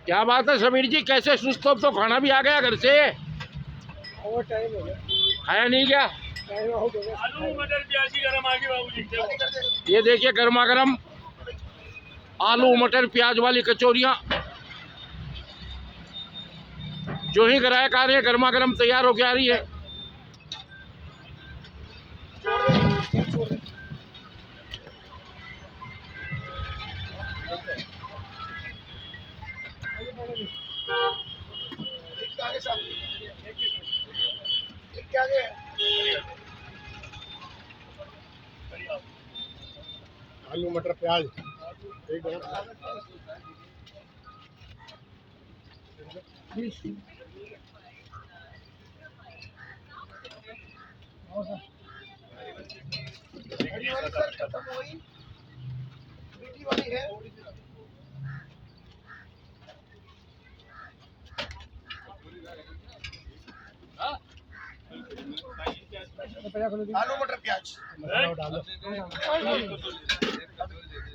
क्या बात है समीर जी, कैसे सुस्त हो? तो खाना भी आ गया घर से। और टाइम हो गया, खाया नहीं क्या? टाइम हो गया। आलू मटर प्याज की गरम आगे बाबूजी। ये देखिए गर्मा गर्म आलू मटर प्याज वाली कचौरियाँ जो ही ग्राहक आ रहे हैं गर्मा गर्म तैयार होके आ रही है। आलू मटर प्याज एक वाली है। आलू मटर प्याज डालो।